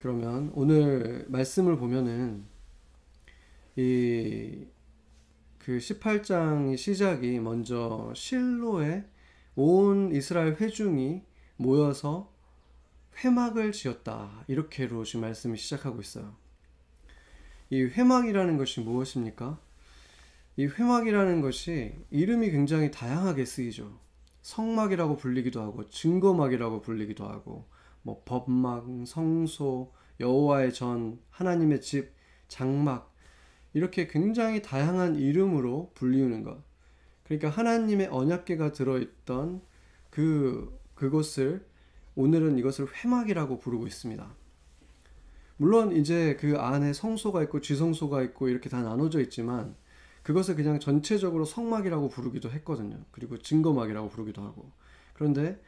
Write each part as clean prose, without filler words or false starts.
그러면 오늘 말씀을 보면은 이 그 18장의 시작이 먼저 실로에 온 이스라엘 회중이 모여서 회막을 지었다, 이렇게로 지금 말씀이 시작하고 있어요. 이 회막이라는 것이 무엇입니까? 이 회막이라는 것이 이름이 굉장히 다양하게 쓰이죠. 성막이라고 불리기도 하고 증거막이라고 불리기도 하고 뭐 법막, 성소, 여호와의 전, 하나님의 집, 장막, 이렇게 굉장히 다양한 이름으로 불리우는 것. 그러니까 하나님의 언약궤가 들어있던 그곳을 오늘은 이것을 회막이라고 부르고 있습니다. 물론 이제 그 안에 성소가 있고 지성소가 있고 이렇게 다 나눠져 있지만 그것을 그냥 전체적으로 성막이라고 부르기도 했거든요. 그리고 증거막이라고 부르기도 하고. 그런데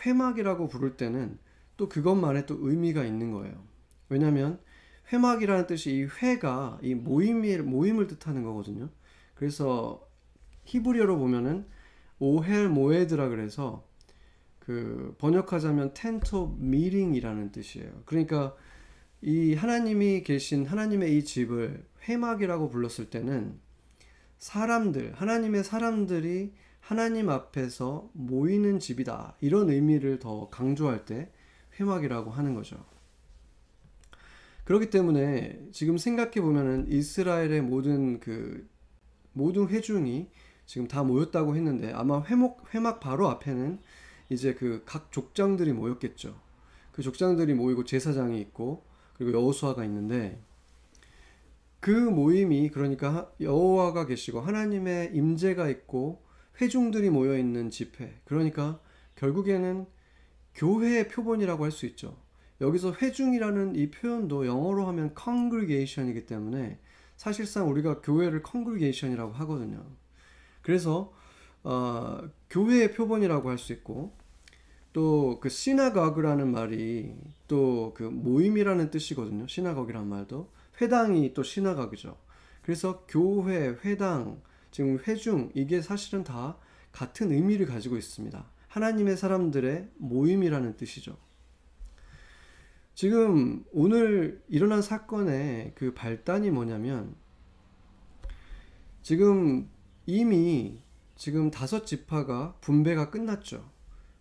회막이라고 부를 때는 또 그것만의 또 의미가 있는 거예요. 왜냐하면 회막이라는 뜻이 이 회가 이 모임을 뜻하는 거거든요. 그래서 히브리어로 보면은 오헬 모에드라 그래서 그 번역하자면 텐트 오브 미팅이라는 뜻이에요. 그러니까 이 하나님이 계신 하나님의 이 집을 회막이라고 불렀을 때는 하나님의 사람들이 하나님 앞에서 모이는 집이다, 이런 의미를 더 강조할 때 회막이라고 하는 거죠. 그렇기 때문에 지금 생각해 보면은 이스라엘의 모든 회중이 지금 다 모였다고 했는데 아마 회막 바로 앞에는 이제 그 각 족장들이 모였겠죠. 그 족장들이 모이고 제사장이 있고 그리고 여호수아가 있는데, 그 모임이, 그러니까 여호와가 계시고 하나님의 임재가 있고 회중들이 모여 있는 집회, 그러니까 결국에는 교회의 표본이라고 할 수 있죠. 여기서 회중이라는 이 표현도 영어로 하면 congregation이기 때문에 사실상 우리가 교회를 congregation이라고 하거든요. 그래서 교회의 표본이라고 할 수 있고, 또 그 시나거그라는 말이 또 그 모임이라는 뜻이거든요. 시나거기란 말도 회당이 또 시나거그죠. 그래서 교회, 회당, 지금 회중, 이게 사실은 다 같은 의미를 가지고 있습니다. 하나님의 사람들의 모임이라는 뜻이죠. 지금 오늘 일어난 사건의 그 발단이 뭐냐면, 지금 이미 지금 5지파가 분배가 끝났죠.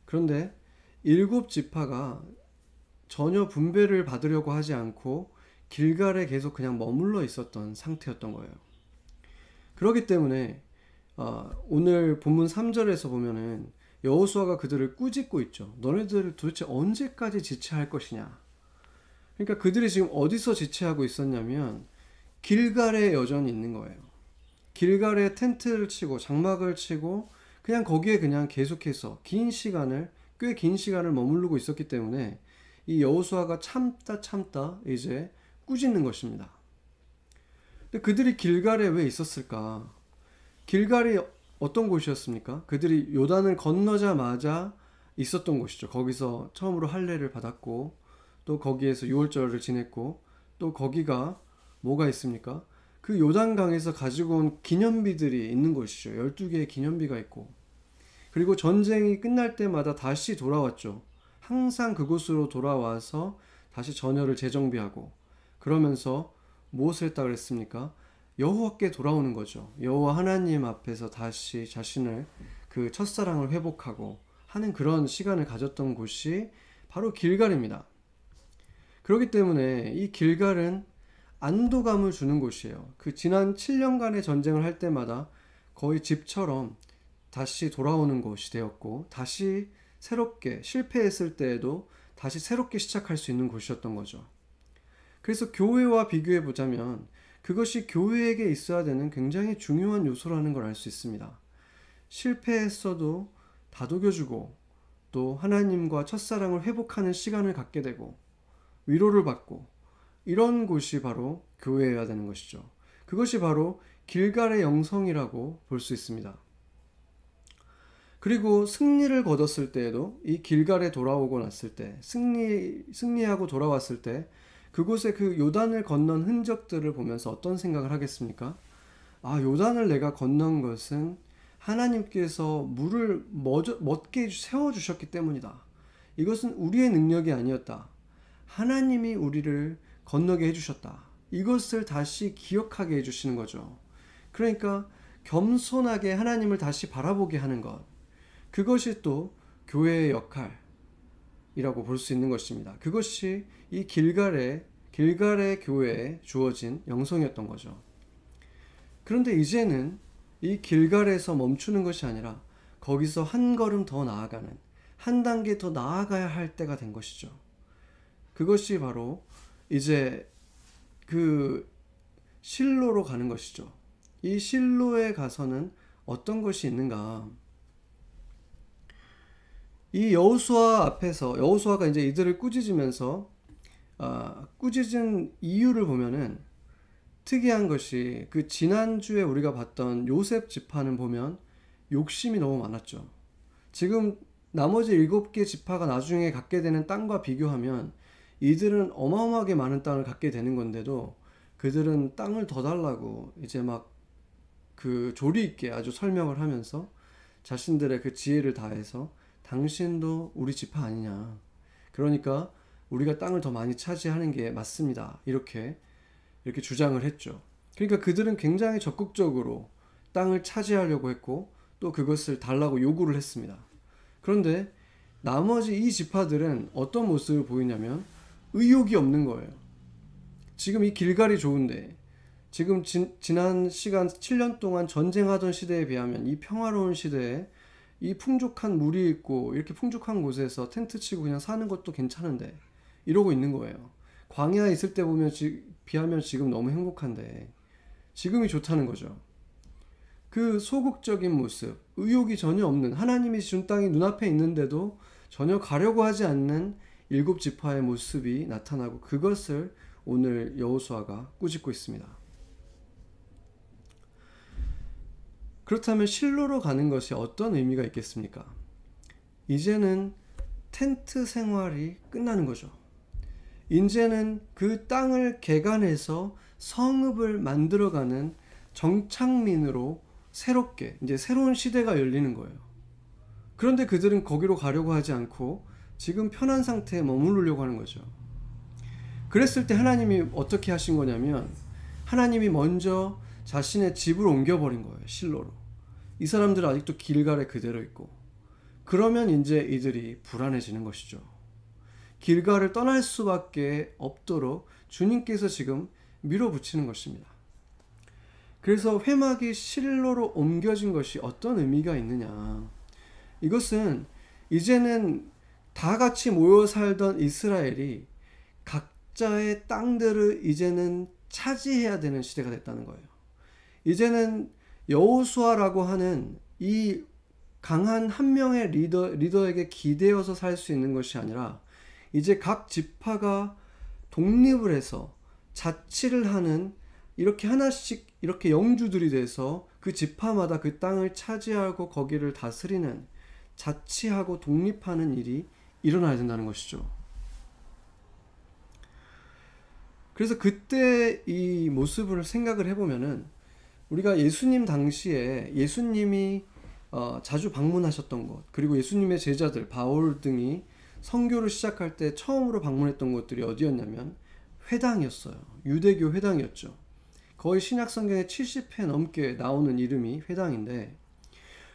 그런데 7지파가 전혀 분배를 받으려고 하지 않고 길갈에 계속 그냥 머물러 있었던 상태였던 거예요. 그렇기 때문에 오늘 본문 3절에서 보면은 여호수아가 그들을 꾸짖고 있죠. 너네들 도대체 언제까지 지체할 것이냐. 그러니까 그들이 지금 어디서 지체하고 있었냐면 길갈에 여전히 있는 거예요. 길갈에 텐트를 치고 장막을 치고 그냥 거기에 그냥 계속해서 꽤 긴 시간을 머무르고 있었기 때문에 이 여호수아가 참다 이제 꾸짖는 것입니다. 근데 그들이 길갈에 왜 있었을까? 길갈이 어떤 곳이었습니까? 그들이 요단을 건너자마자 있었던 곳이죠. 거기서 처음으로 할례를 받았고 또 거기에서 유월절을 지냈고, 또 거기가 뭐가 있습니까? 그 요단강에서 가지고 온 기념비들이 있는 곳이죠. 12개의 기념비가 있고, 그리고 전쟁이 끝날 때마다 다시 돌아왔죠. 항상 그곳으로 돌아와서 다시 전열을 재정비하고, 그러면서 무엇을 했다 그랬습니까? 여호와께 돌아오는 거죠. 여호와 하나님 앞에서 다시 자신을, 그 첫사랑을 회복하고 하는 그런 시간을 가졌던 곳이 바로 길갈입니다. 그렇기 때문에 이 길갈은 안도감을 주는 곳이에요. 그 지난 7년간의 전쟁을 할 때마다 거의 집처럼 다시 돌아오는 곳이 되었고, 다시 새롭게 실패했을 때에도 다시 새롭게 시작할 수 있는 곳이었던 거죠. 그래서 교회와 비교해 보자면 그것이 교회에게 있어야 되는 굉장히 중요한 요소라는 걸 알 수 있습니다. 실패했어도 다독여주고 또 하나님과 첫사랑을 회복하는 시간을 갖게 되고 위로를 받고, 이런 곳이 바로 교회여야 되는 것이죠. 그것이 바로 길갈의 영성이라고 볼 수 있습니다. 그리고 승리를 거뒀을 때에도 이 길갈에 돌아오고 났을 때, 승리하고 돌아왔을 때 그곳에 그 요단을 건넌 흔적들을 보면서 어떤 생각을 하겠습니까? 요단을 내가 건넌 것은 하나님께서 물을 멎게 세워주셨기 때문이다. 이것은 우리의 능력이 아니었다. 하나님이 우리를 건너게 해주셨다. 이것을 다시 기억하게 해주시는 거죠. 그러니까 겸손하게 하나님을 다시 바라보게 하는 것. 그것이 또 교회의 역할이라고 볼 수 있는 것입니다. 그것이 이 길갈의 교회에 주어진 영성이었던 거죠. 그런데 이제는 이 길갈에서 멈추는 것이 아니라 거기서 한 걸음 더 나아가는, 한 단계 더 나아가야 할 때가 된 것이죠. 그것이 바로 이제 그 실로로 가는 것이죠. 이 실로에 가서는 어떤 것이 있는가? 이 여호수아 앞에서 여호수아가 이제 이들을 꾸짖으면서 꾸짖은 이유를 보면은 특이한 것이 그 지난주에 우리가 봤던 요셉 지파는 보면 욕심이 너무 많았죠. 지금 나머지 7개 지파가 나중에 갖게 되는 땅과 비교하면 이들은 어마어마하게 많은 땅을 갖게 되는 건데도 그들은 땅을 더 달라고 이제 막 그 조리 있게 아주 설명을 하면서 자신들의 그 지혜를 다해서 당신도 우리 지파 아니냐. 그러니까 우리가 땅을 더 많이 차지하는 게 맞습니다. 이렇게 주장을 했죠. 그러니까 그들은 굉장히 적극적으로 땅을 차지하려고 했고 또 그것을 달라고 요구를 했습니다. 그런데 나머지 이 지파들은 어떤 모습을 보이냐면 의욕이 없는 거예요. 지금 이 길갈이 좋은데 지금 지난 시간 7년 동안 전쟁하던 시대에 비하면 이 평화로운 시대에 이 풍족한 물이 있고 이렇게 풍족한 곳에서 텐트 치고 그냥 사는 것도 괜찮은데 이러고 있는 거예요. 광야에 있을 때 보면 비하면 지금 너무 행복한데 지금이 좋다는 거죠. 그 소극적인 모습, 의욕이 전혀 없는, 하나님이 준 땅이 눈앞에 있는데도 전혀 가려고 하지 않는 7지파의 모습이 나타나고 그것을 오늘 여호수아가 꾸짖고 있습니다. 그렇다면 실로로 가는 것이 어떤 의미가 있겠습니까? 이제는 텐트 생활이 끝나는 거죠. 이제는 그 땅을 개간해서 성읍을 만들어가는 정착민으로 새롭게 이제 새로운 시대가 열리는 거예요. 그런데 그들은 거기로 가려고 하지 않고 지금 편한 상태에 머무르려고 하는 거죠. 그랬을 때 하나님이 어떻게 하신 거냐면 하나님이 먼저 자신의 집을 옮겨버린 거예요. 실로로. 이 사람들은 아직도 길갈에 그대로 있고 그러면 이제 이들이 불안해지는 것이죠. 길갈을 떠날 수밖에 없도록 주님께서 지금 밀어붙이는 것입니다. 그래서 회막이 실로로 옮겨진 것이 어떤 의미가 있느냐. 이것은 이제는 다 같이 모여 살던 이스라엘이 각자의 땅들을 이제는 차지해야 되는 시대가 됐다는 거예요. 이제는 여호수아라고 하는 이 강한 한 명의 리더에게 기대어서 살 수 있는 것이 아니라 이제 각 지파가 독립을 해서 자치를 하는 이렇게 하나씩 이렇게 영주들이 돼서 그 지파마다 그 땅을 차지하고 거기를 다스리는 자치하고 독립하는 일이 일어나야 된다는 것이죠. 그래서 그때 이 모습을 생각을 해보면은 우리가 예수님 당시에 예수님이 자주 방문하셨던 곳 그리고 예수님의 제자들 바울 등이 선교를 시작할 때 처음으로 방문했던 곳들이 어디였냐면 회당이었어요. 유대교 회당이었죠. 거의 신약 성경에 70회 넘게 나오는 이름이 회당인데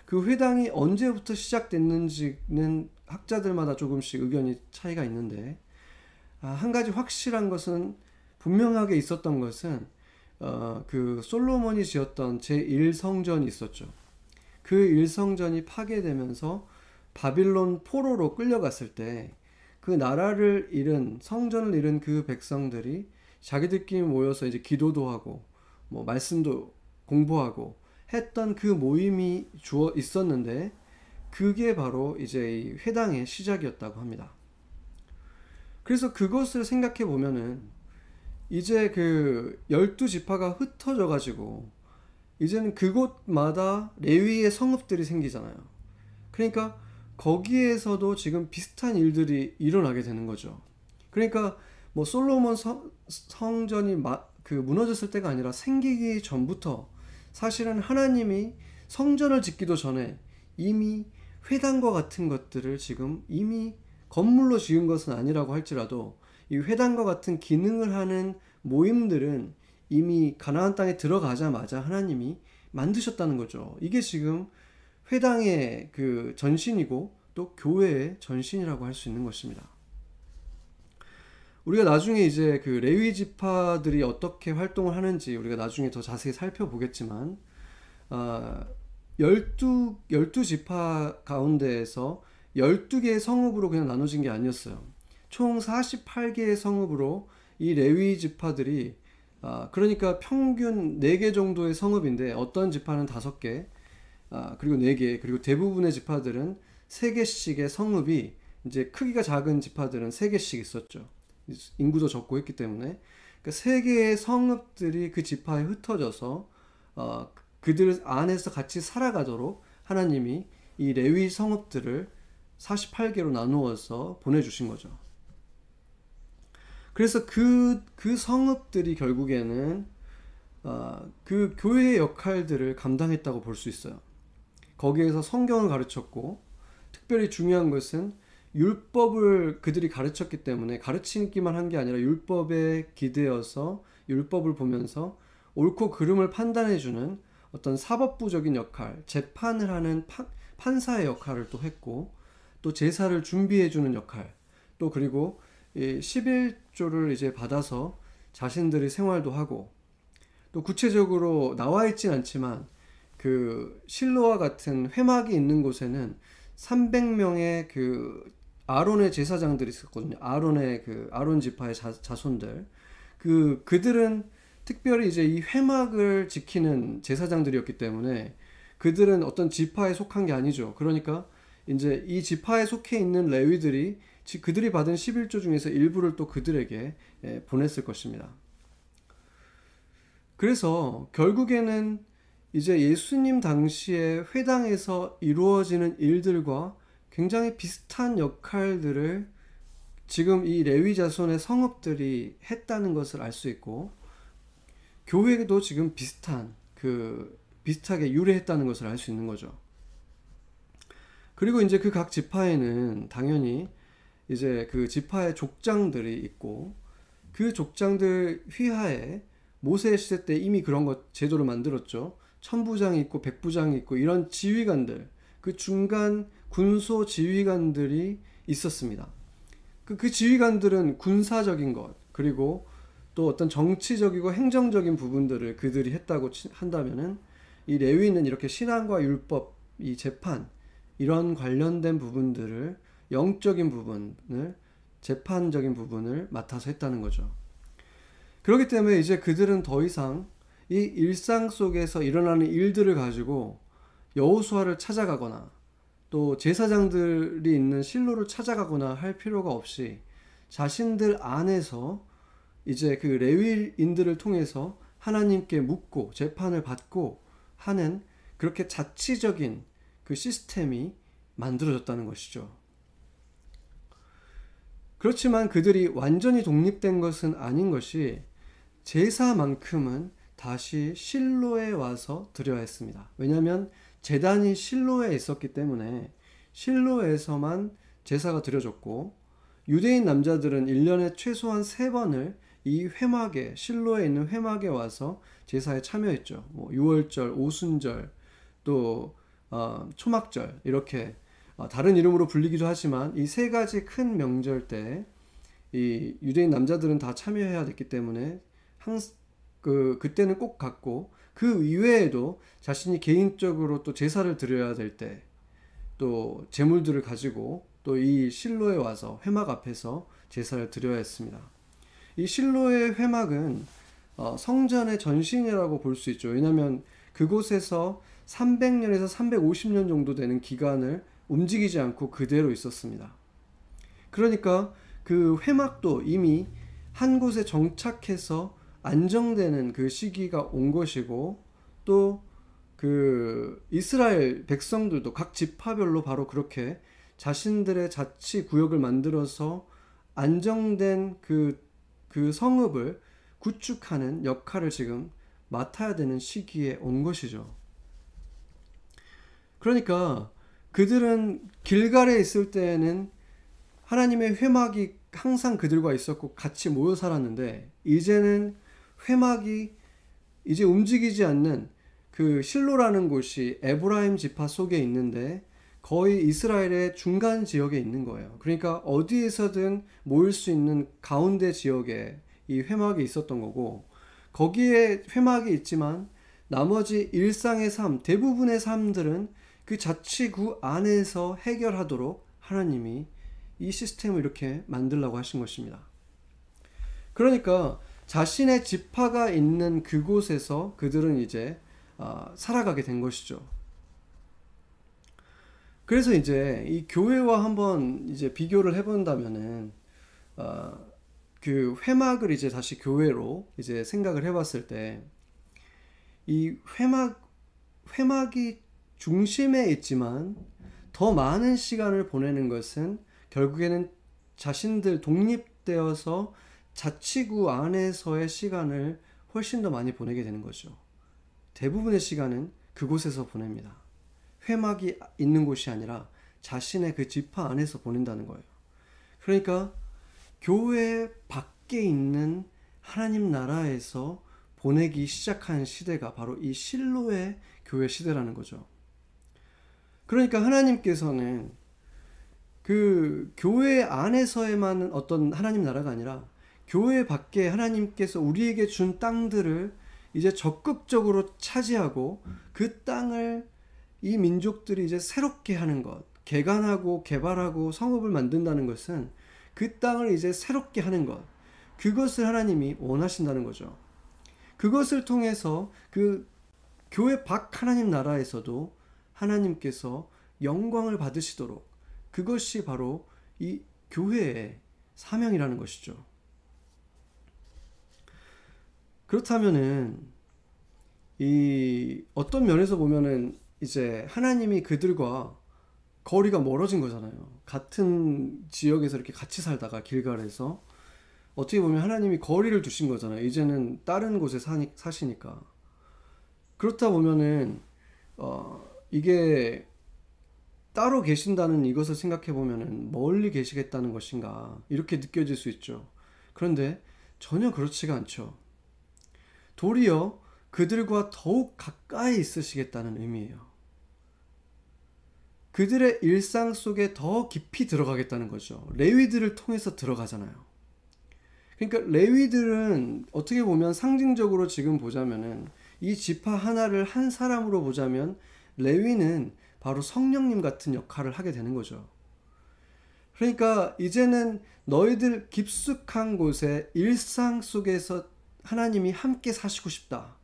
그 회당이 언제부터 시작됐는지는 학자들마다 조금씩 의견이 차이가 있는데 한 가지 확실한 것은 분명하게 있었던 것은 그 솔로몬이 지었던 제1성전이 있었죠. 그 1성전이 파괴되면서 바빌론 포로로 끌려갔을 때 그 나라를 잃은 성전을 잃은 그 백성들이 자기들끼리 모여서 이제 기도도 하고 뭐 말씀도 공부하고 했던 그 모임이 있었는데 그게 바로 이제 이 회당의 시작이었다고 합니다. 그래서 그것을 생각해 보면은 이제 그 12지파가 흩어져 가지고 이제는 그곳마다 레위의 성읍들이 생기잖아요. 그러니까 거기에서도 지금 비슷한 일들이 일어나게 되는 거죠. 그러니까 뭐 솔로몬 성전이 그 무너졌을 때가 아니라 생기기 전부터 사실은 하나님이 성전을 짓기도 전에 이미 회당과 같은 것들을 지금 이미 건물로 지은 것은 아니라고 할지라도 이 회당과 같은 기능을 하는 모임들은 이미 가나안 땅에 들어가자마자 하나님이 만드셨다는 거죠. 이게 지금 회당의 그 전신이고 또 교회의 전신이라고 할 수 있는 것입니다. 우리가 나중에 이제 그 레위 지파들이 어떻게 활동을 하는지 우리가 나중에 더 자세히 살펴보겠지만, 12 지파 가운데에서 12개의 성읍으로 그냥 나눠진 게 아니었어요. 총 48개의 성읍으로 이 레위 지파들이, 그러니까 평균 4개 정도의 성읍인데 어떤 지파는 5개, 그리고 4개, 그리고 대부분의 지파들은 3개씩의 성읍이, 이제 크기가 작은 지파들은 3개씩 있었죠. 인구도 적고 했기 때문에. 그러니까 3개의 성읍들이 그 지파에 흩어져서 그들 안에서 같이 살아가도록 하나님이 이 레위 성읍들을 48개로 나누어서 보내주신 거죠. 그래서 그 성읍들이 결국에는 그 교회의 역할들을 감당했다고 볼 수 있어요. 거기에서 성경을 가르쳤고, 특별히 중요한 것은 율법을 그들이 가르쳤기 때문에 가르치기만 한 게 아니라 율법에 기대어서 율법을 보면서 옳고 그름을 판단해주는 어떤 사법부적인 역할, 재판을 하는 판사의 역할을 또 했고, 또 제사를 준비해주는 역할, 또 그리고 11조를 이제 받아서 자신들의 생활도 하고, 또 구체적으로 나와 있진 않지만 그 실로와 같은 회막이 있는 곳에는 300명의 그 아론의 제사장들이 있었거든요. 아론 지파의 자손들. 그들은 특별히 이제 이 회막을 지키는 제사장들이었기 때문에 그들은 어떤 지파에 속한 게 아니죠. 그러니까 이제 이 지파에 속해 있는 레위들이 그들이 받은 11조 중에서 일부를 또 그들에게 보냈을 것입니다. 그래서 결국에는 이제 예수님 당시에 회당에서 이루어지는 일들과 굉장히 비슷한 역할들을 지금 이 레위 자손의 성읍들이 했다는 것을 알 수 있고, 교회도 지금 비슷하게 유래했다는 것을 알 수 있는 거죠. 그리고 이제 그 각 지파에는 당연히 이제 그 지파의 족장들이 있고, 그 족장들 휘하에 모세 시대 때 이미 그런 것 제도를 만들었죠. 천부장이 있고 백부장이 있고 이런 지휘관들, 그 중간 군소 지휘관들이 있었습니다. 그 지휘관들은 군사적인 것, 그리고 또 어떤 정치적이고 행정적인 부분들을 그들이 했다고 한다면은, 이 레위는 이렇게 신앙과 율법, 이 재판, 이런 관련된 부분들을, 영적인 부분을, 재판적인 부분을 맡아서 했다는 거죠. 그렇기 때문에 이제 그들은 더 이상 이 일상 속에서 일어나는 일들을 가지고 여호수아를 찾아가거나 또 제사장들이 있는 실로를 찾아가거나 할 필요가 없이 자신들 안에서 이제 그 레위인들을 통해서 하나님께 묻고 재판을 받고 하는, 그렇게 자치적인 그 시스템이 만들어졌다는 것이죠. 그렇지만 그들이 완전히 독립된 것은 아닌 것이, 제사만큼은 다시 실로에 와서 드려야 했습니다. 왜냐하면 제단이 실로에 있었기 때문에 실로에서만 제사가 드려졌고, 유대인 남자들은 1년에 최소한 3번을 이 회막에, 실로에 있는 회막에 와서 제사에 참여했죠. 뭐 6월절, 오순절, 또 초막절, 이렇게 다른 이름으로 불리기도 하지만 이 3가지 큰 명절 때 이 유대인 남자들은 다 참여해야 됐기 때문에 그때는 꼭 갔고, 그 이외에도 자신이 개인적으로 또 제사를 드려야 될 때 또 제물들을 가지고 또 이 실로에 와서 회막 앞에서 제사를 드려야 했습니다. 이 실로의 회막은 성전의 전신이라고 볼 수 있죠. 왜냐하면 그곳에서 300년에서 350년 정도 되는 기간을 움직이지 않고 그대로 있었습니다. 그러니까 그 회막도 이미 한 곳에 정착해서 안정되는 그 시기가 온 것이고, 또 그 이스라엘 백성들도 각 지파별로 바로 그렇게 자신들의 자치 구역을 만들어서 안정된 그 성읍을 구축하는 역할을 지금 맡아야 되는 시기에 온 것이죠. 그러니까 그들은 길갈에 있을 때에는 하나님의 회막이 항상 그들과 있었고 같이 모여 살았는데, 이제는 회막이 이제 움직이지 않는 그 실로라는 곳이 에브라임 지파 속에 있는데 거의 이스라엘의 중간 지역에 있는 거예요. 그러니까 어디에서든 모일 수 있는 가운데 지역에 이 회막이 있었던 거고, 거기에 회막이 있지만 나머지 일상의 삶, 대부분의 삶들은 그 자치구 안에서 해결하도록 하나님이 이 시스템을 이렇게 만들라고 하신 것입니다. 그러니까 자신의 지파가 있는 그곳에서 그들은 이제 살아가게 된 것이죠. 그래서 이제 이 교회와 한번 이제 비교를 해본다면은 그 회막을 이제 다시 교회로 이제 생각을 해봤을 때, 이 회막이 중심에 있지만 더 많은 시간을 보내는 것은 결국에는 자신들 독립되어서 자치구 안에서의 시간을 훨씬 더 많이 보내게 되는 거죠. 대부분의 시간은 그곳에서 보냅니다. 회막이 있는 곳이 아니라 자신의 그 지파 안에서 보낸다는 거예요. 그러니까 교회 밖에 있는 하나님 나라에서 보내기 시작한 시대가 바로 이 실로의 교회 시대라는 거죠. 그러니까 하나님께서는 그 교회 안에서에만 어떤 하나님 나라가 아니라 교회 밖에 하나님께서 우리에게 준 땅들을 이제 적극적으로 차지하고 그 땅을 이 민족들이 이제 새롭게 하는 것, 개간하고 개발하고 성읍을 만든다는 것은 그 땅을 이제 새롭게 하는 것, 그것을 하나님이 원하신다는 거죠. 그것을 통해서 그 교회 밖 하나님 나라에서도 하나님께서 영광을 받으시도록, 그것이 바로 이 교회의 사명이라는 것이죠. 그렇다면은 이 어떤 면에서 보면은 이제 하나님이 그들과 거리가 멀어진 거잖아요. 같은 지역에서 이렇게 같이 살다가 길갈에서 어떻게 보면 하나님이 거리를 두신 거잖아요. 이제는 다른 곳에 사시니까. 그렇다 보면은 이게 따로 계신다는 이것을 생각해 보면은 멀리 계시겠다는 것인가 이렇게 느껴질 수 있죠. 그런데 전혀 그렇지가 않죠. 도리어 그들과 더욱 가까이 있으시겠다는 의미예요. 그들의 일상 속에 더 깊이 들어가겠다는 거죠. 레위들을 통해서 들어가잖아요. 그러니까 레위들은 어떻게 보면 상징적으로 지금 보자면은 이 지파 하나를 한 사람으로 보자면 레위는 바로 성령님 같은 역할을 하게 되는 거죠. 그러니까 이제는 너희들 깊숙한 곳에 일상 속에서 하나님이 함께 사시고 싶다.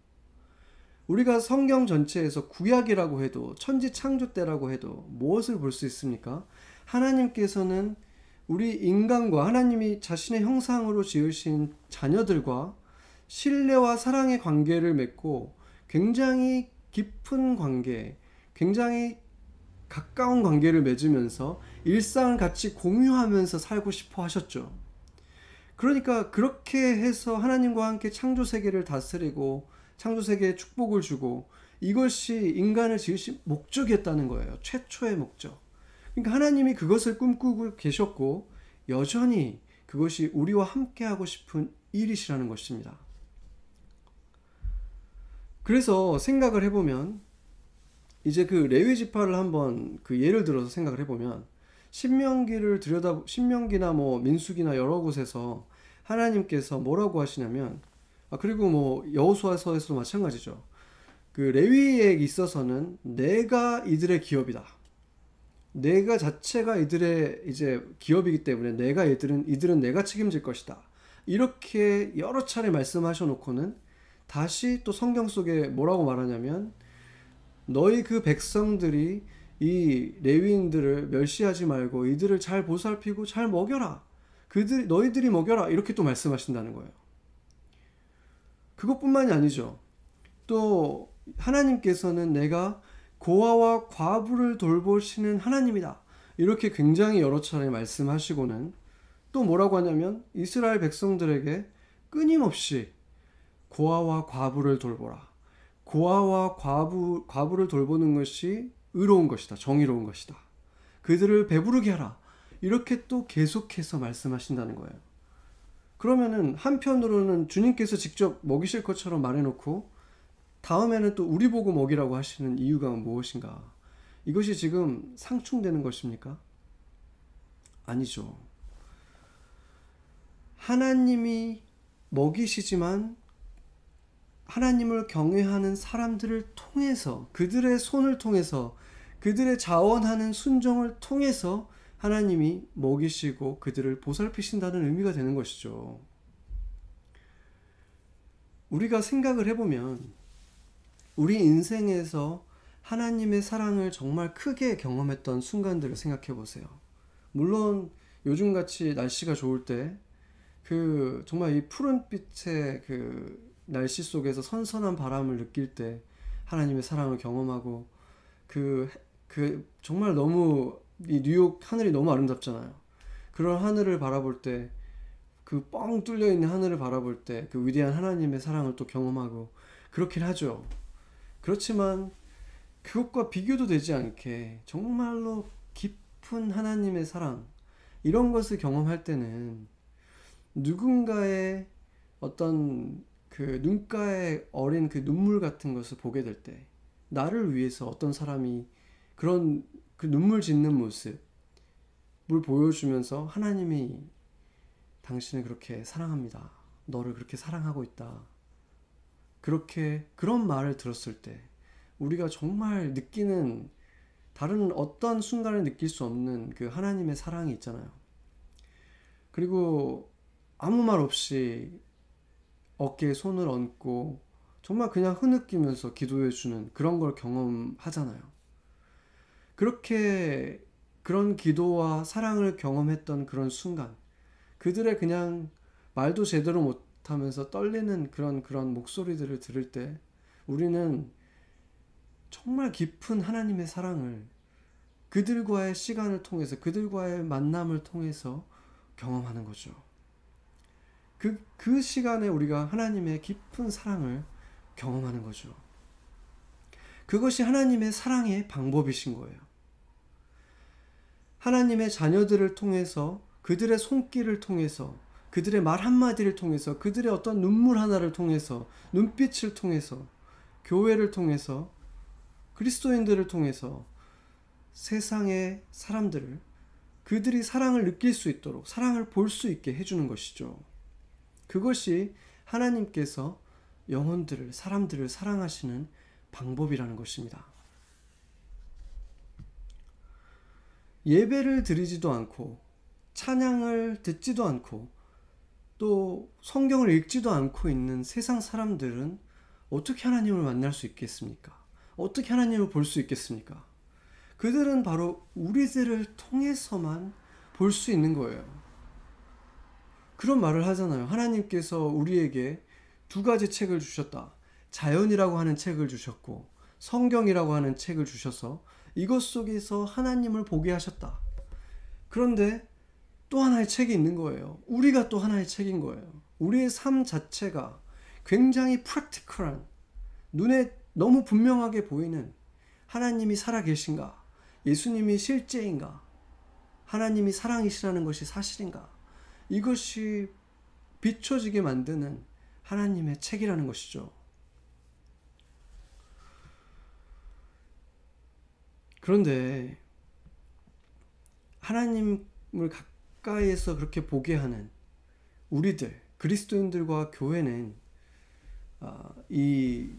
우리가 성경 전체에서 구약이라고 해도, 천지 창조 때라고 해도 무엇을 볼 수 있습니까? 하나님께서는 우리 인간과 하나님이 자신의 형상으로 지으신 자녀들과 신뢰와 사랑의 관계를 맺고 굉장히 깊은 관계, 굉장히 가까운 관계를 맺으면서 일상을 같이 공유하면서 살고 싶어 하셨죠. 그러니까 그렇게 해서 하나님과 함께 창조 세계를 다스리고 창조 세계에 축복을 주고, 이것이 인간을 지으신 목적이었다는 거예요. 최초의 목적. 그러니까 하나님이 그것을 꿈꾸고 계셨고 여전히 그것이 우리와 함께 하고 싶은 일이시라는 것입니다. 그래서 생각을 해보면 이제 그 레위 지파를 한번 그 예를 들어서 생각을 해보면, 신명기나 뭐 민수기나 여러 곳에서 하나님께서 뭐라고 하시냐면, 그리고 뭐 여호수아서에서도 마찬가지죠. 그 레위에 있어서는 내가 이들의 기업이다. 내가 자체가 이들의 이제 기업이기 때문에 이들은 내가 책임질 것이다. 이렇게 여러 차례 말씀하셔 놓고는 다시 또 성경 속에 뭐라고 말하냐면, 너희 그 백성들이 이 레위인들을 멸시하지 말고 이들을 잘 보살피고 잘 먹여라. 너희들이 먹여라. 이렇게 또 말씀하신다는 거예요. 그것뿐만이 아니죠. 또 하나님께서는 내가 고아와 과부를 돌보시는 하나님이다. 이렇게 굉장히 여러 차례 말씀하시고는 또 뭐라고 하냐면, 이스라엘 백성들에게 끊임없이 고아와 과부를 돌보라. 고아와 과부를 돌보는 것이 의로운 것이다. 정의로운 것이다. 그들을 배부르게 하라. 이렇게 또 계속해서 말씀하신다는 거예요. 그러면은 한편으로는 주님께서 직접 먹이실 것처럼 말해놓고 다음에는 또 우리 보고 먹이라고 하시는 이유가 무엇인가? 이것이 지금 상충되는 것입니까? 아니죠. 하나님이 먹이시지만 하나님을 경외하는 사람들을 통해서, 그들의 손을 통해서, 그들의 자원하는 순종을 통해서 하나님이 먹이시고 그들을 보살피신다는 의미가 되는 것이죠. 우리가 생각을 해보면 우리 인생에서 하나님의 사랑을 정말 크게 경험했던 순간들을 생각해 보세요. 물론 요즘같이 날씨가 좋을 때 정말 이 푸른빛의 날씨 속에서 선선한 바람을 느낄 때 하나님의 사랑을 경험하고 정말 너무 이 뉴욕 하늘이 너무 아름답잖아요. 그런 하늘을 바라볼 때, 그 뻥 뚫려 있는 하늘을 바라볼 때 그 위대한 하나님의 사랑을 또 경험하고 그렇긴 하죠. 그렇지만 그것과 비교도 되지 않게 정말로 깊은 하나님의 사랑, 이런 것을 경험할 때는 누군가의 어떤 눈가에 어린 눈물 같은 것을 보게 될 때, 나를 위해서 어떤 사람이 그런 눈물 짓는 모습을 보여주면서 하나님이 당신을 그렇게 사랑합니다. 너를 그렇게 사랑하고 있다. 그런 말을 들었을 때 우리가 정말 느끼는, 다른 어떤 순간에 느낄 수 없는 그 하나님의 사랑이 있잖아요. 그리고 아무 말 없이 어깨에 손을 얹고 정말 그냥 흐느끼면서 기도해주는 그런 걸 경험하잖아요. 그런 기도와 사랑을 경험했던 그런 순간, 그들의 그냥 말도 제대로 못하면서 떨리는 그런 목소리들을 들을 때 우리는 정말 깊은 하나님의 사랑을 그들과의 시간을 통해서, 그들과의 만남을 통해서 경험하는 거죠. 그 시간에 우리가 하나님의 깊은 사랑을 경험하는 거죠. 그것이 하나님의 사랑의 방법이신 거예요. 하나님의 자녀들을 통해서, 그들의 손길을 통해서, 그들의 말 한마디를 통해서, 그들의 어떤 눈물 하나를 통해서, 눈빛을 통해서, 교회를 통해서, 그리스도인들을 통해서 세상의 사람들을, 그들이 사랑을 느낄 수 있도록, 사랑을 볼 수 있게 해주는 것이죠. 그것이 하나님께서 영혼들을, 사람들을 사랑하시는 방법이라는 것입니다. 예배를 드리지도 않고 찬양을 듣지도 않고 또 성경을 읽지도 않고 있는 세상 사람들은 어떻게 하나님을 만날 수 있겠습니까? 어떻게 하나님을 볼 수 있겠습니까? 그들은 바로 우리들을 통해서만 볼 수 있는 거예요. 그런 말을 하잖아요. 하나님께서 우리에게 두 가지 책을 주셨다. 자연이라고 하는 책을 주셨고 성경이라고 하는 책을 주셔서 이것 속에서 하나님을 보게 하셨다. 그런데 또 하나의 책이 있는 거예요. 우리가 또 하나의 책인 거예요. 우리의 삶 자체가 굉장히 프랙티컬한, 눈에 너무 분명하게 보이는, 하나님이 살아계신가? 예수님이 실제인가? 하나님이 사랑이시라는 것이 사실인가? 이것이 비춰지게 만드는 하나님의 책이라는 것이죠. 그런데 하나님을 가까이에서 그렇게 보게 하는 우리들, 그리스도인들과 교회는 이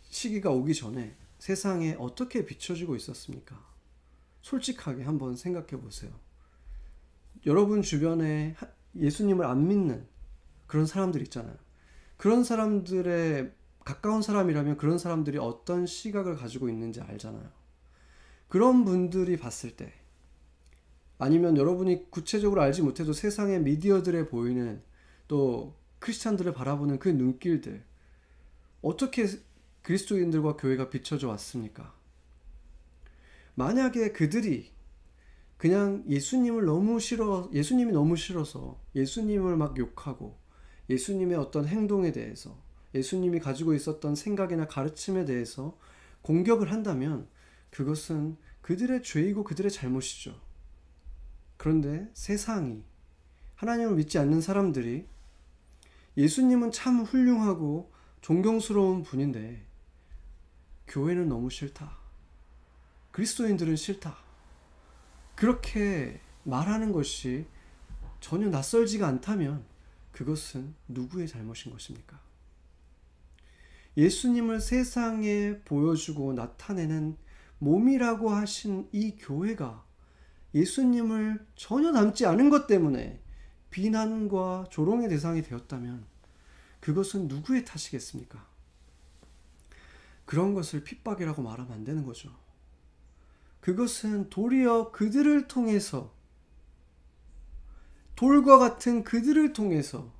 시기가 오기 전에 세상에 어떻게 비춰지고 있었습니까? 솔직하게 한번 생각해 보세요. 여러분 주변에 예수님을 안 믿는 그런 사람들 있잖아요. 그런 사람들의 가까운 사람이라면 그런 사람들이 어떤 시각을 가지고 있는지 알잖아요. 그런 분들이 봤을 때, 아니면 여러분이 구체적으로 알지 못해도 세상의 미디어들에 보이는 또 크리스찬들을 바라보는 그 눈길들, 어떻게 그리스도인들과 교회가 비춰져 왔습니까? 만약에 그들이 그냥 예수님이 너무 싫어서 예수님을 막 욕하고 예수님의 어떤 행동에 대해서, 예수님이 가지고 있었던 생각이나 가르침에 대해서 공격을 한다면 그것은 그들의 죄이고 그들의 잘못이죠. 그런데 세상이, 하나님을 믿지 않는 사람들이 예수님은 참 훌륭하고 존경스러운 분인데 교회는 너무 싫다, 그리스도인들은 싫다, 그렇게 말하는 것이 전혀 낯설지가 않다면 그것은 누구의 잘못인 것입니까? 예수님을 세상에 보여주고 나타내는 몸이라고 하신 이 교회가 예수님을 전혀 닮지 않은 것 때문에 비난과 조롱의 대상이 되었다면 그것은 누구의 탓이겠습니까? 그런 것을 핍박이라고 말하면 안 되는 거죠. 그것은 도리어 그들을 통해서, 돌과 같은 그들을 통해서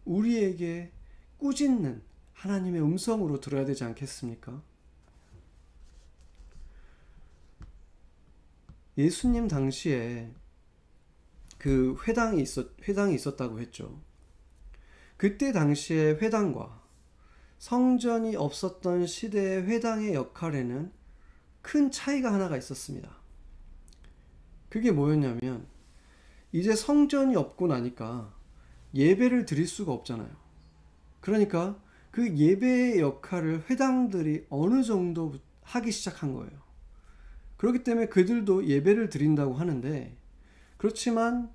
우리에게 꾸짖는 하나님의 음성으로 들어야 되지 않겠습니까? 예수님 당시에 그 회당이 있었다고 했죠. 그때 당시에 회당과 성전이 없었던 시대의 회당의 역할에는 큰 차이가 하나가 있었습니다. 그게 뭐였냐면, 이제 성전이 없고 나니까 예배를 드릴 수가 없잖아요. 그러니까 그 예배의 역할을 회당들이 어느 정도 하기 시작한 거예요. 그렇기 때문에 그들도 예배를 드린다고 하는데, 그렇지만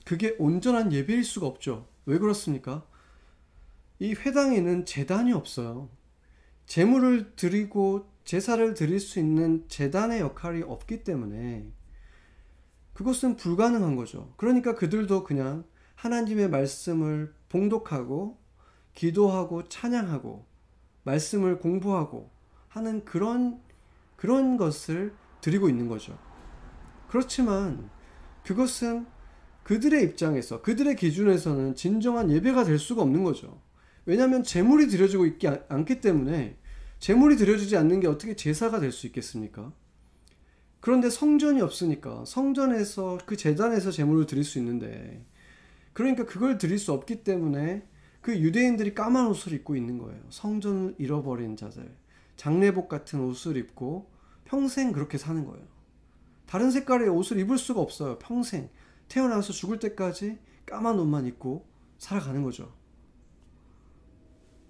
그게 온전한 예배일 수가 없죠. 왜 그렇습니까? 이 회당에는 제단이 없어요. 제물을 드리고 제사를 드릴 수 있는 제단의 역할이 없기 때문에 그것은 불가능한 거죠. 그러니까 그들도 그냥 하나님의 말씀을 봉독하고 기도하고 찬양하고 말씀을 공부하고 하는 그런 것을 드리고 있는 거죠. 그렇지만 그것은 그들의 입장에서, 그들의 기준에서는 진정한 예배가 될 수가 없는 거죠. 왜냐하면 제물이 드려지고 있지 않기 때문에, 제물이 드려지지 않는 게 어떻게 제사가 될 수 있겠습니까? 그런데 성전이 없으니까 성전에서, 그 제단에서 제물을 드릴 수 있는데, 그러니까 그걸 드릴 수 없기 때문에 그 유대인들이 까만 옷을 입고 있는 거예요. 성전을 잃어버린 자들, 장례복 같은 옷을 입고 평생 그렇게 사는 거예요. 다른 색깔의 옷을 입을 수가 없어요. 평생 태어나서 죽을 때까지 까만 옷만 입고 살아가는 거죠.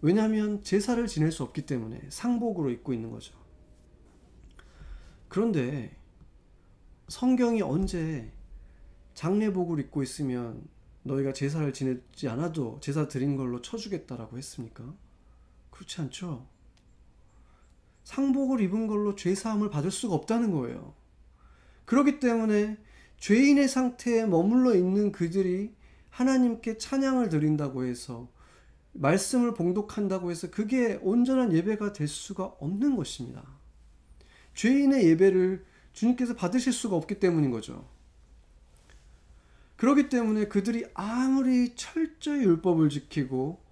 왜냐하면 제사를 지낼 수 없기 때문에 상복으로 입고 있는 거죠. 그런데 성경이 언제 장례복을 입고 있으면 너희가 제사를 지내지 않아도 제사 드린 걸로 쳐주겠다라고 했습니까? 그렇지 않죠. 상복을 입은 걸로 죄사함을 받을 수가 없다는 거예요. 그렇기 때문에 죄인의 상태에 머물러 있는 그들이 하나님께 찬양을 드린다고 해서, 말씀을 봉독한다고 해서 그게 온전한 예배가 될 수가 없는 것입니다. 죄인의 예배를 주님께서 받으실 수가 없기 때문인 거죠. 그렇기 때문에 그들이 아무리 철저히 율법을 지키고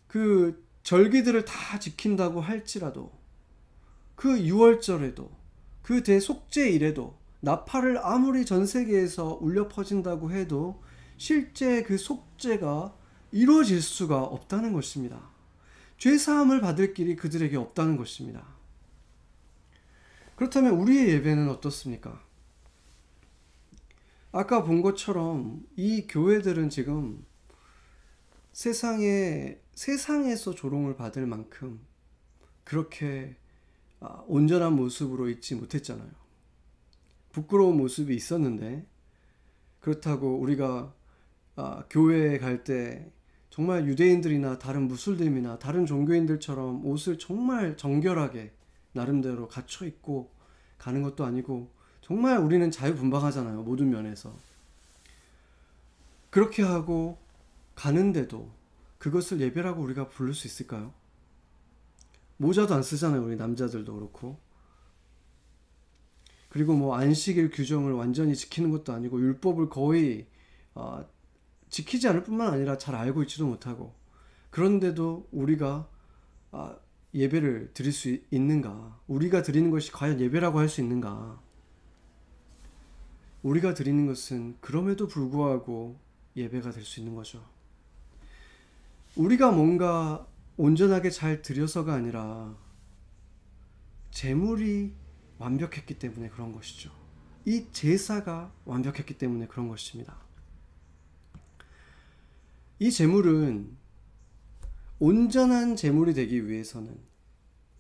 그 절기들을 다 지킨다고 할지라도, 그 유월절에도, 그 대속죄일에도, 나팔을 아무리 전 세계에서 울려 퍼진다고 해도 실제 그 속죄가 이루어질 수가 없다는 것입니다. 죄사함을 받을 길이 그들에게 없다는 것입니다. 그렇다면 우리의 예배는 어떻습니까? 아까 본 것처럼 이 교회들은 지금 세상에서 조롱을 받을 만큼 그렇게 온전한 모습으로 있지 못했잖아요. 부끄러운 모습이 있었는데, 그렇다고 우리가 교회에 갈 때 정말 유대인들이나 다른 무슬림이나 다른 종교인들처럼 옷을 정말 정결하게 나름대로 갖춰 입고 가는 것도 아니고, 정말 우리는 자유분방하잖아요. 모든 면에서. 그렇게 하고 가는데도 그것을 예배라고 우리가 부를 수 있을까요? 모자도 안 쓰잖아요. 우리 남자들도 그렇고. 그리고 뭐 안식일 규정을 완전히 지키는 것도 아니고, 율법을 거의 지키지 않을 뿐만 아니라 잘 알고 있지도 못하고, 그런데도 우리가 예배를 드릴 수 있는가? 우리가 드리는 것이 과연 예배라고 할 수 있는가? 우리가 드리는 것은 그럼에도 불구하고 예배가 될 수 있는 거죠. 우리가 뭔가 온전하게 잘 드려서가 아니라 제물이 완벽했기 때문에 그런 것이죠. 이 제사가 완벽했기 때문에 그런 것입니다. 이 제물은 온전한 제물이 되기 위해서는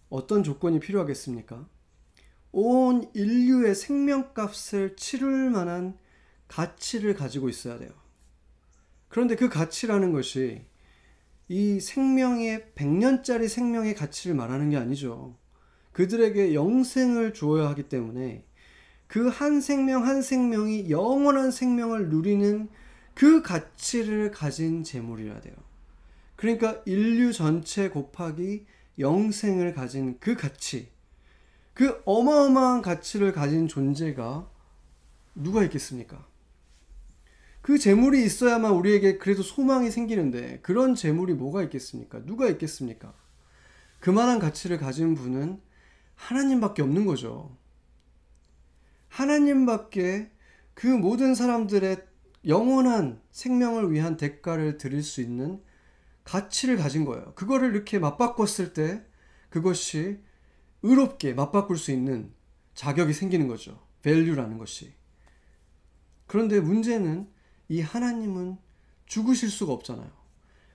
어떤 조건이 필요하겠습니까? 온 인류의 생명값을 치를 만한 가치를 가지고 있어야 돼요. 그런데 그 가치라는 것이 이 생명의 100년짜리 생명의 가치를 말하는 게 아니죠. 그들에게 영생을 주어야 하기 때문에 그 한 생명 한 생명이 영원한 생명을 누리는 그 가치를 가진 제물이어야 돼요. 그러니까 인류 전체 곱하기 영생을 가진 그 가치, 그 어마어마한 가치를 가진 존재가 누가 있겠습니까? 그 재물이 있어야만 우리에게 그래도 소망이 생기는데 그런 재물이 뭐가 있겠습니까? 누가 있겠습니까? 그만한 가치를 가진 분은 하나님밖에 없는 거죠. 하나님밖에 그 모든 사람들의 영원한 생명을 위한 대가를 드릴 수 있는 가치를 가진 거예요. 그거를 이렇게 맞바꿨을 때 그것이 의롭게 맞바꿀 수 있는 자격이 생기는 거죠. value라는 것이. 그런데 문제는 이 하나님은 죽으실 수가 없잖아요.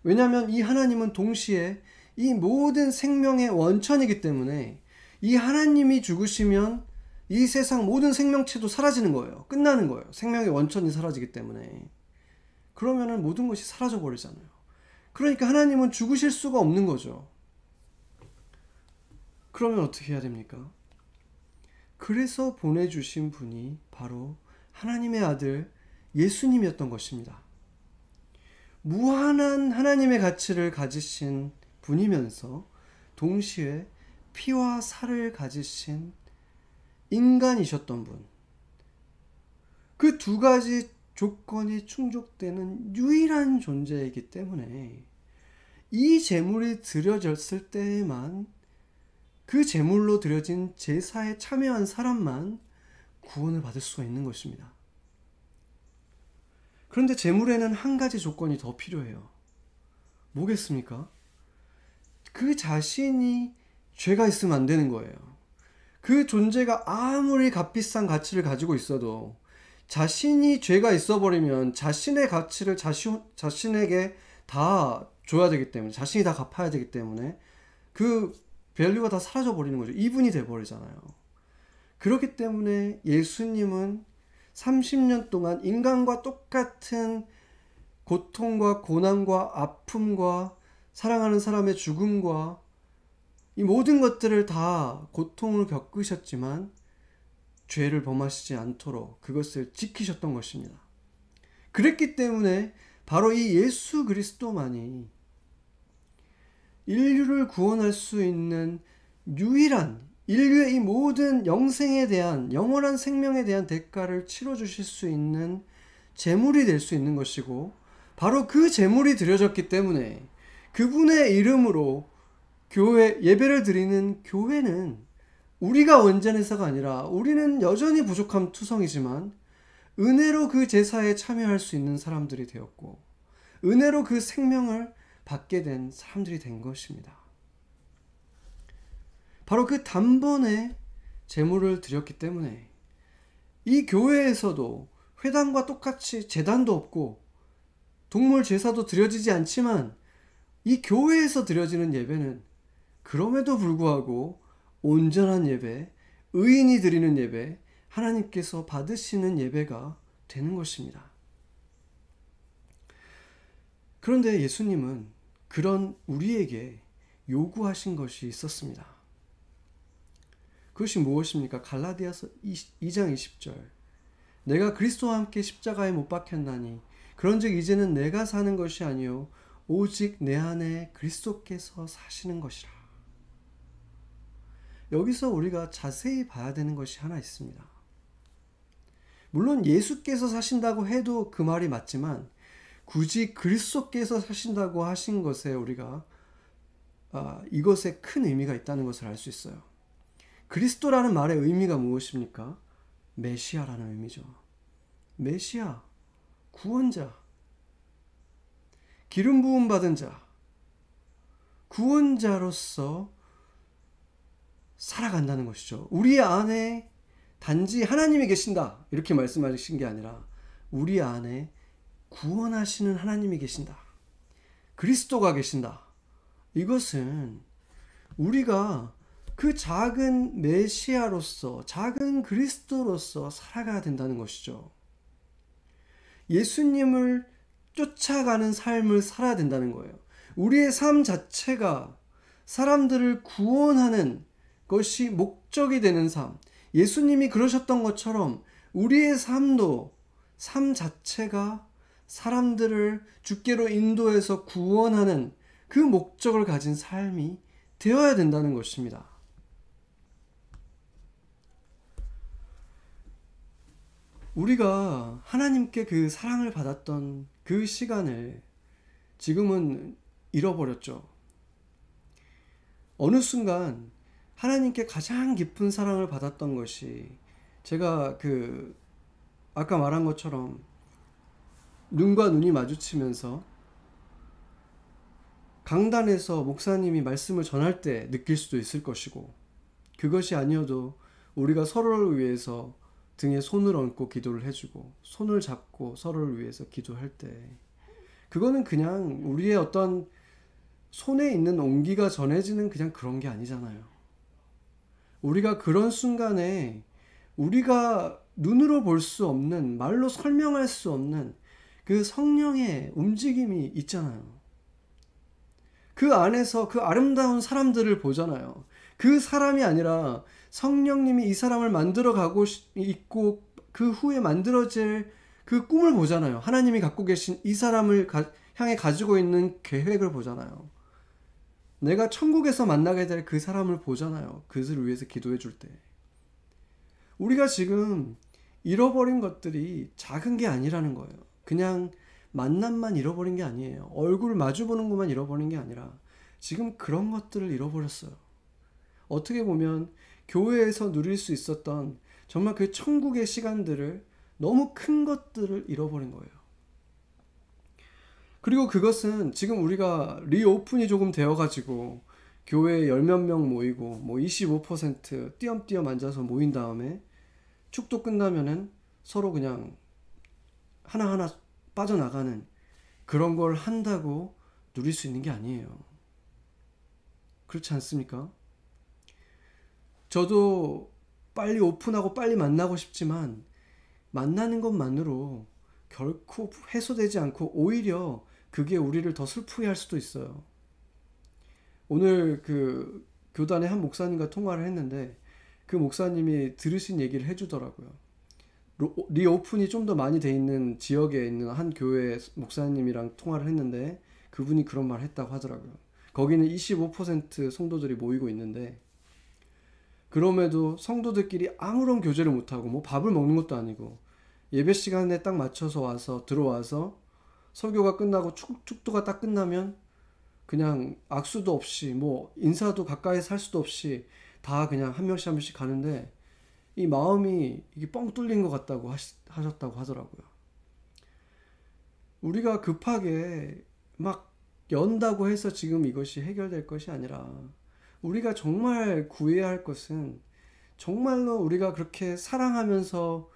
왜냐하면 이 하나님은 동시에 이 모든 생명의 원천이기 때문에 이 하나님이 죽으시면 이 세상 모든 생명체도 사라지는 거예요. 끝나는 거예요. 생명의 원천이 사라지기 때문에. 그러면은 모든 것이 사라져 버리잖아요. 그러니까 하나님은 죽으실 수가 없는 거죠. 그러면 어떻게 해야 됩니까? 그래서 보내주신 분이 바로 하나님의 아들 예수님이었던 것입니다. 무한한 하나님의 가치를 가지신 분이면서 동시에 피와 살을 가지신 인간이셨던 분. 그 두 가지 조건이 충족되는 유일한 존재이기 때문에 이 제물이 드려졌을 때에만 그 제물로 드려진 제사에 참여한 사람만 구원을 받을 수가 있는 것입니다. 그런데 제물에는 한 가지 조건이 더 필요해요. 뭐겠습니까? 그 자신이 죄가 있으면 안 되는 거예요. 그 존재가 아무리 값비싼 가치를 가지고 있어도 자신이 죄가 있어버리면 자신의 가치를 자신에게 다 줘야 되기 때문에, 자신이 다 갚아야 되기 때문에 그 밸류가 다 사라져 버리는 거죠. 이분이 돼 버리잖아요. 그렇기 때문에 예수님은 30년 동안 인간과 똑같은 고통과 고난과 아픔과 사랑하는 사람의 죽음과 이 모든 것들을 다 고통을 겪으셨지만 죄를 범하시지 않도록 그것을 지키셨던 것입니다. 그랬기 때문에 바로 이 예수 그리스도만이 인류를 구원할 수 있는 유일한, 인류의 이 모든 영생에 대한, 영원한 생명에 대한 대가를 치러주실 수 있는 제물이 될 수 있는 것이고, 바로 그 제물이 드려졌기 때문에 그분의 이름으로 예배를 드리는 교회는 우리가 원전해서가 아니라 우리는 여전히 부족한 투성이지만 은혜로 그 제사에 참여할 수 있는 사람들이 되었고, 은혜로 그 생명을 받게 된 사람들이 된 것입니다. 바로 그 단번에 제물을 드렸기 때문에 이 교회에서도 회당과 똑같이 제단도 없고 동물 제사도 드려지지 않지만 이 교회에서 드려지는 예배는 그럼에도 불구하고 온전한 예배, 의인이 드리는 예배, 하나님께서 받으시는 예배가 되는 것입니다. 그런데 예수님은 그런 우리에게 요구하신 것이 있었습니다. 그것이 무엇입니까? 갈라디아서 2장 20절. 내가 그리스도와 함께 십자가에 못 박혔나니 그런즉 이제는 내가 사는 것이 아니요 오직 내 안에 그리스도께서 사시는 것이라. 여기서 우리가 자세히 봐야 되는 것이 하나 있습니다. 물론 예수께서 사신다고 해도 그 말이 맞지만 굳이 그리스도께서 사신다고 하신 것에 우리가 이것에 큰 의미가 있다는 것을 알 수 있어요. 그리스도라는 말의 의미가 무엇입니까? 메시아라는 의미죠. 메시아, 구원자, 기름 부음 받은 자, 구원자로서 살아간다는 것이죠. 우리 안에 단지 하나님이 계신다 이렇게 말씀하신 게 아니라 우리 안에 구원하시는 하나님이 계신다. 그리스도가 계신다. 이것은 우리가 그 작은 메시아로서, 작은 그리스도로서 살아가야 된다는 것이죠. 예수님을 쫓아가는 삶을 살아야 된다는 거예요. 우리의 삶 자체가 사람들을 구원하는 것이 목적이 되는 삶. 예수님이 그러셨던 것처럼 우리의 삶도 삶 자체가 사람들을 주께로 인도해서 구원하는 그 목적을 가진 삶이 되어야 된다는 것입니다. 우리가 하나님께 그 사랑을 받았던 그 시간을 지금은 잃어버렸죠. 어느 순간 하나님께 가장 깊은 사랑을 받았던 것이 제가 아까 말한 것처럼 눈과 눈이 마주치면서 강단에서 목사님이 말씀을 전할 때 느낄 수도 있을 것이고, 그것이 아니어도 우리가 서로를 위해서 등에 손을 얹고 기도를 해주고 손을 잡고 서로를 위해서 기도할 때, 그거는 그냥 우리의 어떤 손에 있는 온기가 전해지는 그냥 그런 게 아니잖아요. 우리가 그런 순간에 우리가 눈으로 볼 수 없는, 말로 설명할 수 없는 그 성령의 움직임이 있잖아요. 그 안에서 그 아름다운 사람들을 보잖아요. 그 사람이 아니라 성령님이 이 사람을 만들어 가고 있고 그 후에 만들어질 그 꿈을 보잖아요. 하나님이 갖고 계신 이 사람을 향해 가지고 있는 계획을 보잖아요. 내가 천국에서 만나게 될 그 사람을 보잖아요. 그것을 위해서 기도해 줄 때. 우리가 지금 잃어버린 것들이 작은 게 아니라는 거예요. 그냥 만남만 잃어버린 게 아니에요. 얼굴 마주보는 것만 잃어버린 게 아니라 지금 그런 것들을 잃어버렸어요. 어떻게 보면 교회에서 누릴 수 있었던 정말 그 천국의 시간들을, 너무 큰 것들을 잃어버린 거예요. 그리고 그것은 지금 우리가 리오픈이 조금 되어가지고 교회에 10몇 명 모이고 뭐 25% 띄엄띄엄 앉아서 모인 다음에 축도 끝나면은 서로 그냥 하나하나 빠져나가는 그런 걸 한다고 누릴 수 있는 게 아니에요. 그렇지 않습니까? 저도 빨리 오픈하고 빨리 만나고 싶지만 만나는 것만으로 결코 해소되지 않고 오히려 그게 우리를 더 슬프게 할 수도 있어요. 오늘 그 교단의 한 목사님과 통화를 했는데 그 목사님이 들으신 얘기를 해주더라고요. 리오픈이 좀 더 많이 돼 있는 지역에 있는 한 교회 목사님이랑 통화를 했는데 그분이 그런 말을 했다고 하더라고요. 거기는 25% 성도들이 모이고 있는데 그럼에도 성도들끼리 아무런 교제를 못하고 뭐 밥을 먹는 것도 아니고 예배 시간에 딱 맞춰서 들어와서 설교가 끝나고 축도가 딱 끝나면 그냥 악수도 없이 뭐 인사도 가까이서 할 수도 없이 다 그냥 한 명씩 한 명씩 가는데 이 마음이 이게 뻥 뚫린 것 같다고 하셨다고 하더라고요. 우리가 급하게 막 연다고 해서 지금 이것이 해결될 것이 아니라 우리가 정말 구해야 할 것은 정말로 우리가 그렇게 사랑하면서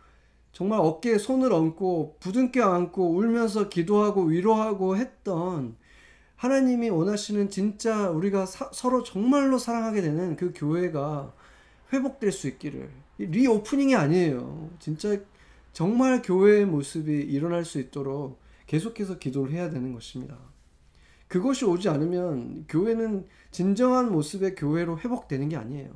정말 어깨에 손을 얹고 부둥켜 안고 울면서 기도하고 위로하고 했던 하나님이 원하시는 진짜 우리가 서로 정말로 사랑하게 되는 그 교회가 회복될 수 있기를. 리오프닝이 아니에요. 진짜 정말 교회의 모습이 일어날 수 있도록 계속해서 기도를 해야 되는 것입니다. 그것이 오지 않으면 교회는 진정한 모습의 교회로 회복되는 게 아니에요.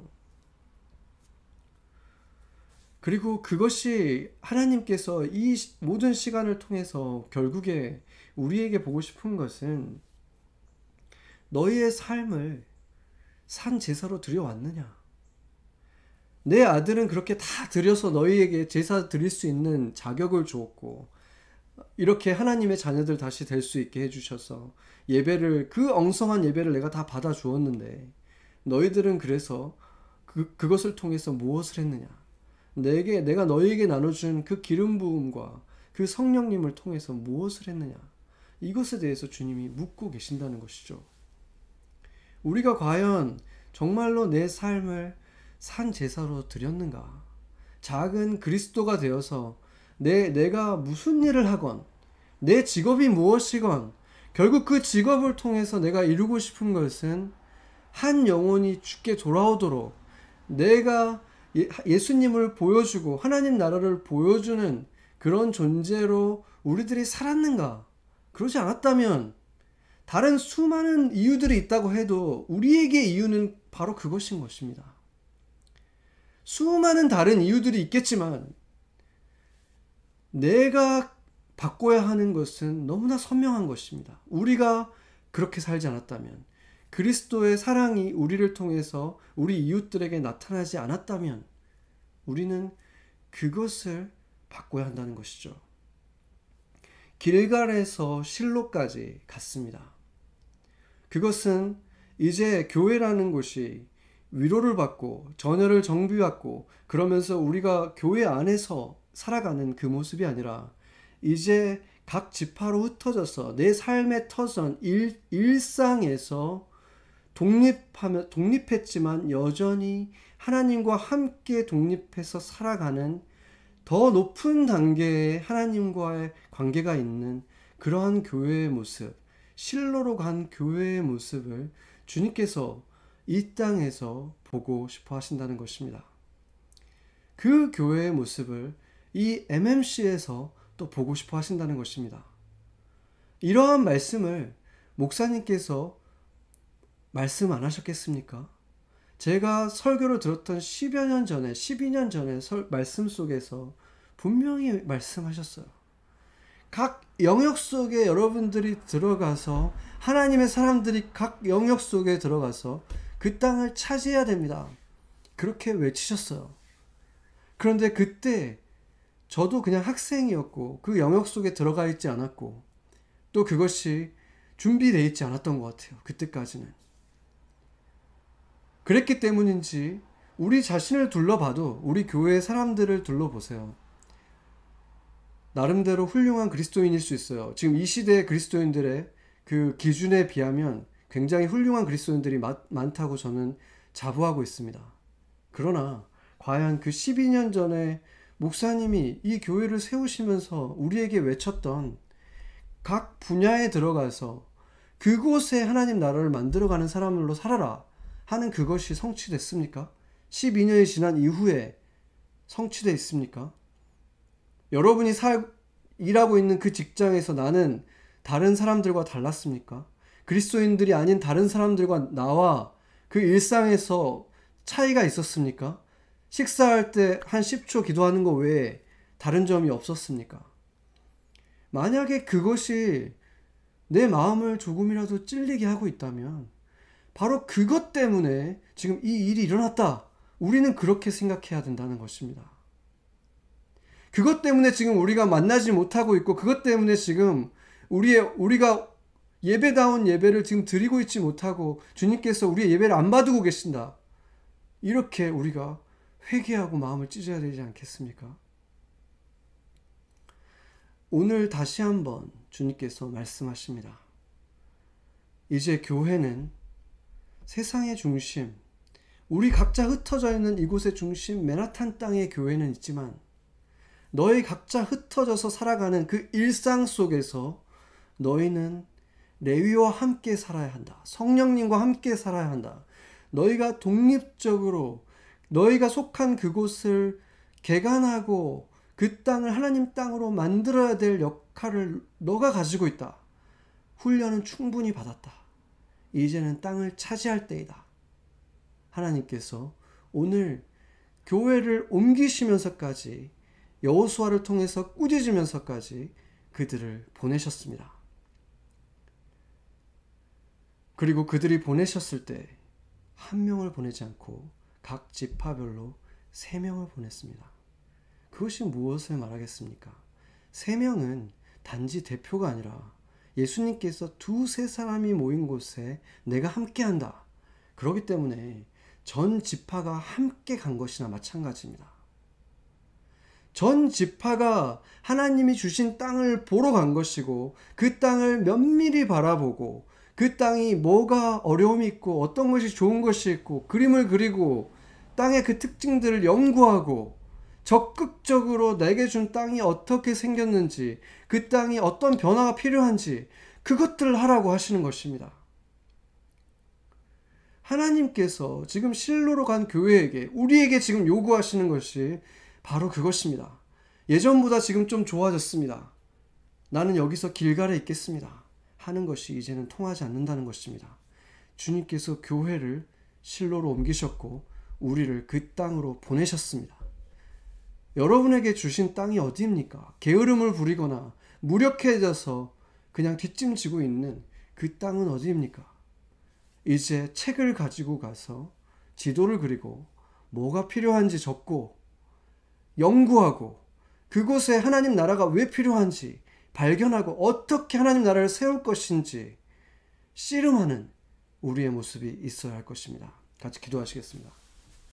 그리고 그것이 하나님께서 이 모든 시간을 통해서 결국에 우리에게 보고 싶은 것은 너희의 삶을 산 제사로 드려왔느냐. 내 아들은 그렇게 다 드려서 너희에게 제사 드릴 수 있는 자격을 주었고 이렇게 하나님의 자녀들 다시 될 수 있게 해주셔서 예배를, 그 엉성한 예배를 내가 다 받아 주었는데 너희들은 그래서 그것을 통해서 무엇을 했느냐. 내가 너희에게 나눠준 그 기름 부음과 그 성령님을 통해서 무엇을 했느냐. 이것에 대해서 주님이 묻고 계신다는 것이죠. 우리가 과연 정말로 내 삶을 산 제사로 드렸는가? 작은 그리스도가 되어서 내가 무슨 일을 하건 내 직업이 무엇이건 결국 그 직업을 통해서 내가 이루고 싶은 것은 한 영혼이 주께 돌아오도록 내가 예수님을 보여주고 하나님 나라를 보여주는 그런 존재로 우리들이 살았는가? 그러지 않았다면 다른 수많은 이유들이 있다고 해도 우리에게 이유는 바로 그것인 것입니다. 수많은 다른 이유들이 있겠지만 내가 바꿔야 하는 것은 너무나 선명한 것입니다. 우리가 그렇게 살지 않았다면, 그리스도의 사랑이 우리를 통해서 우리 이웃들에게 나타나지 않았다면 우리는 그것을 바꿔야 한다는 것이죠. 길갈에서 실로까지 갔습니다. 그것은 이제 교회라는 곳이 위로를 받고 전열을 정비받고 그러면서 우리가 교회 안에서 살아가는 그 모습이 아니라 이제 각 지파로 흩어져서 내 삶의 터전 일상에서 독립했지만 여전히 하나님과 함께 독립해서 살아가는 더 높은 단계의 하나님과의 관계가 있는 그러한 교회의 모습, 실로로 간 교회의 모습을 주님께서 이 땅에서 보고 싶어 하신다는 것입니다. 그 교회의 모습을 이 MMC에서 또 보고 싶어 하신다는 것입니다. 이러한 말씀을 목사님께서 말씀 안 하셨겠습니까? 제가 설교를 들었던 10여 년 전에, 12년 전에 말씀 속에서 분명히 말씀하셨어요. 각 영역 속에 여러분들이 들어가서 하나님의 사람들이 각 영역 속에 들어가서 그 땅을 차지해야 됩니다. 그렇게 외치셨어요. 그런데 그때 저도 그냥 학생이었고 그 영역 속에 들어가 있지 않았고 또 그것이 준비되어 있지 않았던 것 같아요. 그때까지는. 그랬기 때문인지 우리 자신을 둘러봐도 우리 교회의 사람들을 둘러보세요. 나름대로 훌륭한 그리스도인일 수 있어요. 지금 이 시대의 그리스도인들의 그 기준에 비하면 굉장히 훌륭한 그리스도인들이 많다고 저는 자부하고 있습니다. 그러나 과연 그 12년 전에 목사님이 이 교회를 세우시면서 우리에게 외쳤던 각 분야에 들어가서 그곳에 하나님 나라를 만들어가는 사람들로 살아라 하는 그것이 성취됐습니까? 12년이 지난 이후에 성취되어 있습니까? 여러분이 일하고 있는 그 직장에서 나는 다른 사람들과 달랐습니까? 그리스도인들이 아닌 다른 사람들과 나와 그 일상에서 차이가 있었습니까? 식사할 때 한 10초 기도하는 거 외에 다른 점이 없었습니까? 만약에 그것이 내 마음을 조금이라도 찔리게 하고 있다면 바로 그것 때문에 지금 이 일이 일어났다. 우리는 그렇게 생각해야 된다는 것입니다. 그것 때문에 지금 우리가 만나지 못하고 있고 그것 때문에 지금 우리가 예배다운 예배를 지금 드리고 있지 못하고 주님께서 우리의 예배를 안 받고 계신다. 이렇게 우리가 회개하고 마음을 찢어야 되지 않겠습니까? 오늘 다시 한번 주님께서 말씀하십니다. 이제 교회는 세상의 중심, 우리 각자 흩어져 있는 이곳의 중심 맨하탄 땅의 교회는 있지만 너희 각자 흩어져서 살아가는 그 일상 속에서 너희는 레위와 함께 살아야 한다. 성령님과 함께 살아야 한다. 너희가 독립적으로 너희가 속한 그곳을 개간하고 그 땅을 하나님 땅으로 만들어야 될 역할을 너가 가지고 있다. 훈련은 충분히 받았다. 이제는 땅을 차지할 때이다. 하나님께서 오늘 교회를 옮기시면서까지 여호수아를 통해서 꾸짖으면서까지 그들을 보내셨습니다. 그리고 그들이 보내셨을 때 한 명을 보내지 않고 각 지파별로 3명을 보냈습니다. 그것이 무엇을 말하겠습니까? 3명은 단지 대표가 아니라 예수님께서 2-3 모인 곳에 내가 함께한다. 그렇기 때문에 전 지파가 함께 간 것이나 마찬가지입니다. 전 지파가 하나님이 주신 땅을 보러 간 것이고 그 땅을 면밀히 바라보고 그 땅이 뭐가 어려움이 있고 어떤 것이 좋은 것이 있고 그림을 그리고 땅의 그 특징들을 연구하고 적극적으로 내게 준 땅이 어떻게 생겼는지, 그 땅이 어떤 변화가 필요한지 그것들을 하라고 하시는 것입니다. 하나님께서 지금 실로로 간 교회에게, 우리에게 지금 요구하시는 것이 바로 그것입니다. 예전보다 지금 좀 좋아졌습니다. 나는 여기서 길갈에 있겠습니다 하는 것이 이제는 통하지 않는다는 것입니다. 주님께서 교회를 실로로 옮기셨고 우리를 그 땅으로 보내셨습니다. 여러분에게 주신 땅이 어디입니까? 게으름을 부리거나 무력해져서 그냥 뒷짐지고 있는 그 땅은 어디입니까? 이제 책을 가지고 가서 지도를 그리고 뭐가 필요한지 적고 연구하고 그곳에 하나님 나라가 왜 필요한지 발견하고 어떻게 하나님 나라를 세울 것인지 씨름하는 우리의 모습이 있어야 할 것입니다. 같이 기도하시겠습니다.